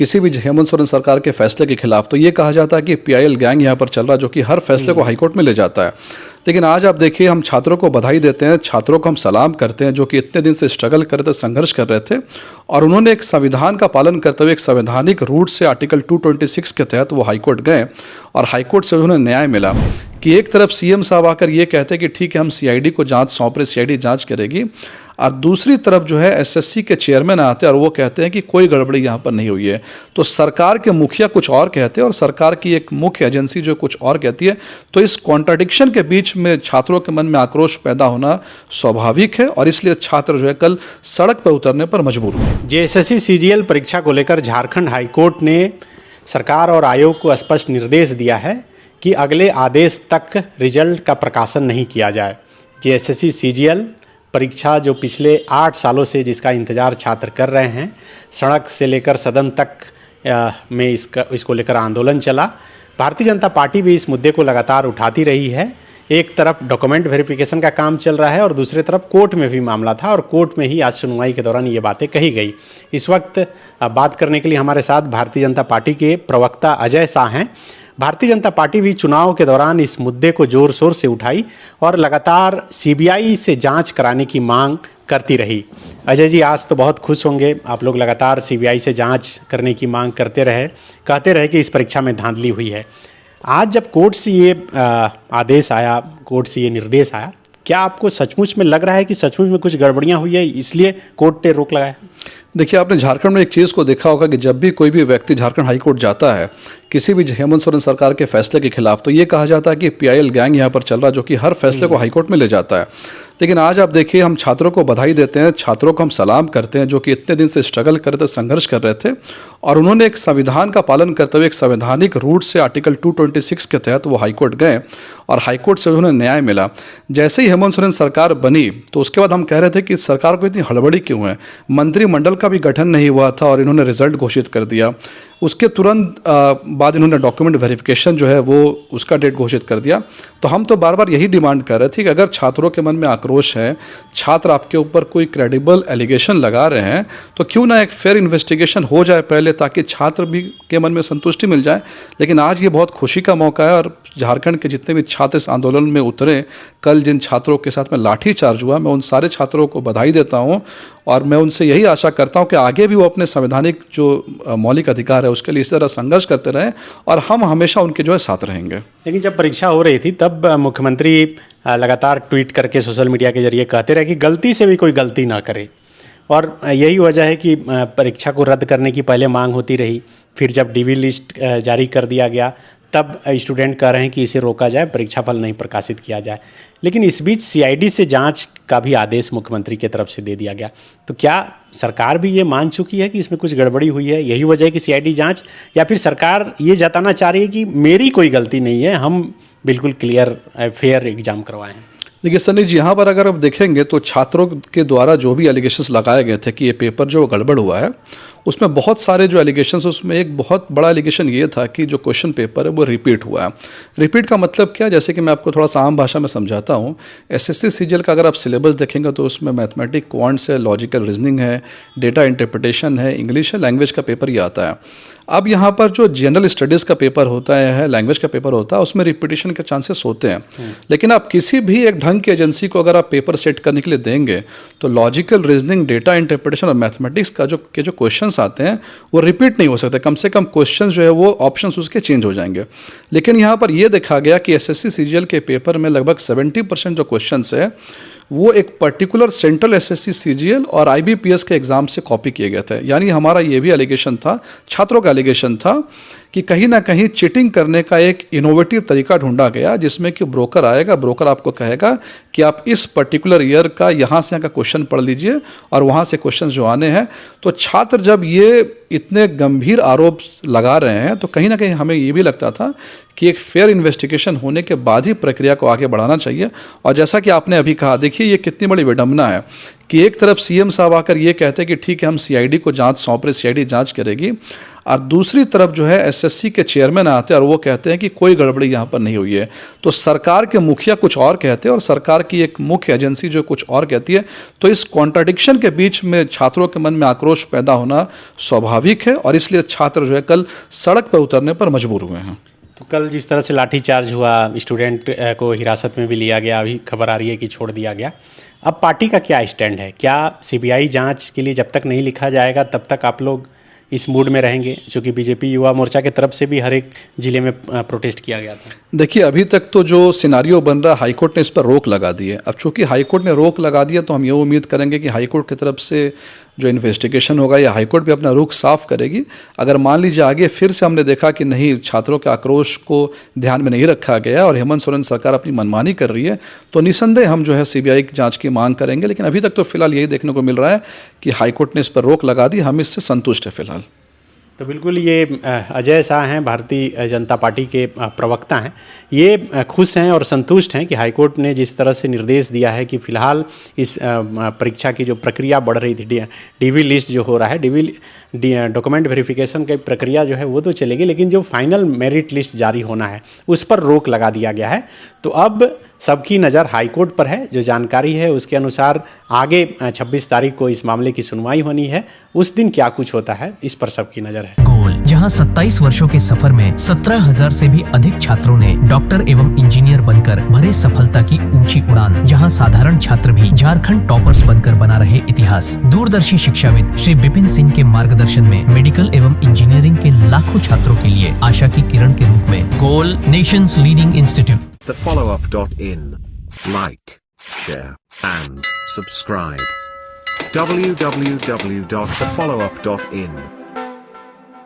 किसी भी हेमंत सोरेन सरकार के फैसले के खिलाफ तो ये कहा जाता है कि पीआईएल गैंग यहाँ पर चल रहा है, जो कि हर फैसले को हाईकोर्ट में ले जाता है। लेकिन आज आप देखिए, हम छात्रों को बधाई देते हैं, छात्रों को हम सलाम करते हैं, जो कि इतने दिन से स्ट्रगल कर रहे थे, संघर्ष कर रहे थे, और उन्होंने एक संविधान का पालन करते हुए एक संवैधानिक रूट से आर्टिकल 226 के तहत वो हाईकोर्ट गए और हाईकोर्ट से उन्हें न्याय मिला कि एक तरफ सीएम साहब आकर ये कहते हैं कि ठीक है, हम सीआईडी को जांच सौंप रहे, सीआईडी जांच करेगी, और दूसरी तरफ जो है एसएससी के चेयरमैन आते हैं और वो कहते हैं कि कोई गड़बड़ी यहाँ पर नहीं हुई है। तो सरकार के मुखिया कुछ और कहते हैं और सरकार की एक मुख्य एजेंसी जो कुछ और कहती है। तो इस कॉन्ट्राडिक्शन के बीच में छात्रों के मन में आक्रोश पैदा होना स्वाभाविक है और इसलिए छात्र जो है कल सड़क पर उतरने पर मजबूर हुए। जेएसएससी सीजीएल परीक्षा को लेकर झारखंड हाईकोर्ट ने सरकार और आयोग को स्पष्ट निर्देश दिया है कि अगले आदेश तक रिजल्ट का प्रकाशन नहीं किया जाए। जेएसएससी सीजीएल परीक्षा जो पिछले 8 सालों से जिसका इंतज़ार छात्र कर रहे हैं, सड़क से लेकर सदन तक में इसको लेकर आंदोलन चला। भारतीय जनता पार्टी भी इस मुद्दे को लगातार उठाती रही है। एक तरफ डॉक्यूमेंट वेरिफिकेशन का काम चल रहा है और दूसरी तरफ कोर्ट में भी मामला था और कोर्ट में ही आज सुनवाई के दौरान ये बातें कही गई। इस वक्त बात करने के लिए हमारे साथ भारतीय जनता पार्टी के प्रवक्ता अजय शाह हैं। भारतीय जनता पार्टी भी चुनाव के दौरान इस मुद्दे को जोर शोर से उठाई और लगातार सीबीआई से जांच कराने की मांग करती रही। अजय जी, आज तो बहुत खुश होंगे, आप लोग लगातार सीबीआई से जांच करने की मांग करते रहे, कहते रहे कि इस परीक्षा में धांधली हुई है। आज जब कोर्ट से ये आदेश आया, कोर्ट से ये निर्देश आया, क्या आपको सचमुच में लग रहा है कि सचमुच में कुछ गड़बड़ियाँ हुई है इसलिए कोर्ट ने रोक लगाया? देखिए, आपने झारखंड में एक चीज़ को देखा होगा कि जब भी कोई भी व्यक्ति झारखंड हाईकोर्ट जाता है किसी भी हेमंत सोरेन सरकार के फैसले के खिलाफ, तो ये कहा जाता है कि पीआईएल गैंग यहाँ पर चल रहा है, जो कि हर फैसले को हाईकोर्ट में ले जाता है। लेकिन आज आप देखिए, हम छात्रों को बधाई देते हैं, छात्रों को हम सलाम करते हैं, जो कि इतने दिन से स्ट्रगल कर रहे थे, संघर्ष कर रहे थे, और उन्होंने एक संविधान का पालन करते हुए एक संवैधानिक रूट से आर्टिकल 226 के तहत वो हाईकोर्ट गए और हाईकोर्ट से उन्हें न्याय मिला। जैसे ही हेमंत सोरेन सरकार बनी तो उसके बाद हम कह रहे थे कि सरकार को इतनी हड़बड़ी क्यों है, मंत्रिमंडल का भी गठन नहीं हुआ था और इन्होंने रिजल्ट घोषित कर दिया। उसके तुरंत बाद इन्होंने डॉक्यूमेंट वेरिफिकेशन जो है वो उसका डेट घोषित कर दिया। तो हम तो बार बार यही डिमांड कर रहे थे कि अगर छात्रों के मन में आक्रोश है, छात्र आपके ऊपर कोई क्रेडिबल एलिगेशन लगा रहे हैं, तो क्यों ना एक फेयर इन्वेस्टिगेशन हो जाए पहले, ताकि छात्र भी के मन में संतुष्टि मिल जाए। लेकिन आज ये बहुत खुशी का मौका है और झारखंड के जितने भी छात्र इस आंदोलन में उतरे, कल जिन छात्रों के साथ में लाठीचार्ज हुआ, मैं उन सारे छात्रों को बधाई देता हूँ और मैं उनसे यही आशा करता हूँ कि आगे भी वो अपने संवैधानिक जो मौलिक अधिकार है उसके लिए इसी तरह संघर्ष करते रहें और हम हमेशा उनके जो है साथ रहेंगे। लेकिन जब परीक्षा हो रही थी तब मुख्यमंत्री लगातार ट्वीट करके सोशल मीडिया के जरिए कहते रहे कि गलती से भी कोई गलती ना करे, और यही वजह है कि परीक्षा को रद्द करने की पहले मांग होती रही। फिर जब डीवी लिस्ट जारी कर दिया गया तब स्टूडेंट कह रहे हैं कि इसे रोका जाए, परीक्षा फल नहीं प्रकाशित किया जाए। लेकिन इस बीच सीआईडी से जांच का भी आदेश मुख्यमंत्री की तरफ से दे दिया गया। तो क्या सरकार भी ये मान चुकी है कि इसमें कुछ गड़बड़ी हुई है, यही वजह है कि सीआईडी जांच, या फिर सरकार ये जताना चाह रही है कि मेरी कोई गलती नहीं है, हम बिल्कुल क्लियर फेयर एग्जाम करवाएं? देखिए सनी जी, यहाँ पर अगर आप देखेंगे तो छात्रों के द्वारा जो भी एलिगेशंस लगाए गए थे कि ये पेपर जो गड़बड़ हुआ है, उसमें बहुत सारे जो एलिगेशंस, उसमें एक बहुत बड़ा एलिगेशन ये था कि जो क्वेश्चन पेपर है वो रिपीट हुआ है। रिपीट का मतलब क्या, जैसे कि मैं आपको थोड़ा सा आम भाषा में समझाता हूँ। एसएससी सीजीएल का अगर आप सिलेबस देखेंगे तो उसमें मैथमेटिक्स, क्वांट्स है, लॉजिकल रीजनिंग है, डेटा इंटरप्रिटेशन है, इंग्लिश है, लैंग्वेज का पेपर ये आता है। अब यहाँ पर जो जनरल स्टडीज़ का पेपर होता है, लैंग्वेज का पेपर होता है, उसमें रिपीटिशन के चांसेस होते हैं। लेकिन आप किसी भी एक ढंग की एजेंसी को अगर आप पेपर सेट करने के लिए देंगे तो लॉजिकल रीजनिंग, डेटा इंटरप्रिटेशन और मैथमेटिक्स का जो क्वेश्चंस आते हैं वो रिपीट नहीं हो सकते। कम से कम क्वेश्चंस जो है वो ऑप्शंस उसके चेंज हो जाएंगे। लेकिन यहाँ पर ये देखा गया कि एसएससी सीजीएल के पेपर में लगभग 70% जो क्वेश्चंस है वो एक पर्टिकुलर सेंट्रल एसएससी सीजीएल और आईबीपीएस के एग्ज़ाम से कॉपी किए गए थे। यानी हमारा ये भी एलिगेशन था, छात्रों का एलिगेशन था कि कहीं ना कहीं चीटिंग करने का एक इनोवेटिव तरीका ढूंढा गया, जिसमें कि ब्रोकर आएगा, ब्रोकर आपको कहेगा कि आप इस पर्टिकुलर ईयर का यहाँ से यहाँ का क्वेश्चन पढ़ लीजिए और वहाँ से क्वेश्चन जो आने हैं। तो छात्र जब ये इतने गंभीर आरोप लगा रहे हैं तो कहीं ना कहीं हमें ये भी लगता था कि एक फेयर इन्वेस्टिगेशन होने के बाद ही प्रक्रिया को आगे बढ़ाना चाहिए। और जैसा कि आपने अभी कहा, देखिए ये कितनी बड़ी विडंबना है कि एक तरफ सीएम साहब आकर ये कहते हैं कि ठीक है हम सीआईडी को जांच सौंप रहे, सीआईडी जांच करेगी, और दूसरी तरफ जो है एसएससी के चेयरमैन आते हैं और वो कहते हैं कि कोई गड़बड़ी यहाँ पर नहीं हुई है। तो सरकार के मुखिया कुछ और कहते हैं और सरकार की एक मुख्य एजेंसी जो कुछ और कहती है। तो इस कॉन्ट्राडिक्शन के बीच में छात्रों के मन में आक्रोश पैदा होना स्वाभाविक है और इसलिए छात्र जो है कल सड़क पर उतरने पर मजबूर हुए हैं। तो कल जिस तरह से लाठीचार्ज हुआ, स्टूडेंट को हिरासत में भी लिया गया, अभी खबर आ रही है कि छोड़ दिया गया, अब पार्टी का क्या स्टैंड है? क्या सीबीआई जांच के लिए जब तक नहीं लिखा जाएगा तब तक आप लोग इस मूड में रहेंगे? क्योंकि बीजेपी युवा मोर्चा की तरफ से भी हर एक जिले में प्रोटेस्ट किया गया था। देखिए, अभी तक तो जो सिनारियो बन रहा है, हाईकोर्ट ने इस पर रोक लगा दी है। अब चूंकि हाईकोर्ट ने रोक लगा दिया तो हम ये उम्मीद करेंगे कि हाईकोर्ट की तरफ से जो इन्वेस्टिगेशन होगा या हाईकोर्ट भी अपना रुख साफ करेगी। अगर मान लीजिए आगे फिर से हमने देखा कि नहीं, छात्रों के आक्रोश को ध्यान में नहीं रखा गया और हेमंत सोरेन सरकार अपनी मनमानी कर रही है, तो निसंदेह हम जो है सीबीआई की जांच की मांग करेंगे। लेकिन अभी तक तो फिलहाल यही देखने को मिल रहा है कि हाईकोर्ट ने इस पर रोक लगा दी, हम इससे संतुष्ट है फिलहाल। तो बिल्कुल, ये अजय शाह हैं, भारतीय जनता पार्टी के प्रवक्ता हैं, ये खुश हैं और संतुष्ट हैं कि हाईकोर्ट ने जिस तरह से निर्देश दिया है कि फ़िलहाल इस परीक्षा की जो प्रक्रिया बढ़ रही थी, डीवी लिस्ट जो हो रहा है, डॉक्यूमेंट वेरिफिकेशन की प्रक्रिया जो है वो तो चलेगी, लेकिन जो फाइनल मेरिट लिस्ट जारी होना है उस पर रोक लगा दिया गया है। तो अब सबकी नज़र हाईकोर्ट पर है। जो जानकारी है उसके अनुसार आगे 26 तारीख को इस मामले की सुनवाई होनी है। उस दिन क्या कुछ होता है इस पर सबकी नज़र है। गोल, जहां 27 वर्षों के सफर में 17,000 से भी अधिक छात्रों ने डॉक्टर एवं इंजीनियर बनकर भरे सफलता की ऊंची उड़ान, जहां साधारण छात्र भी झारखंड टॉपर्स बनकर बना रहे इतिहास। दूरदर्शी शिक्षाविद श्री विपिन सिंह के मार्गदर्शन में मेडिकल एवं इंजीनियरिंग के लाखों छात्रों के लिए आशा की किरण के रूप में गोल, nations leading institute. thefollowup.in. Like, share, and subscribe. www.thefollowup.in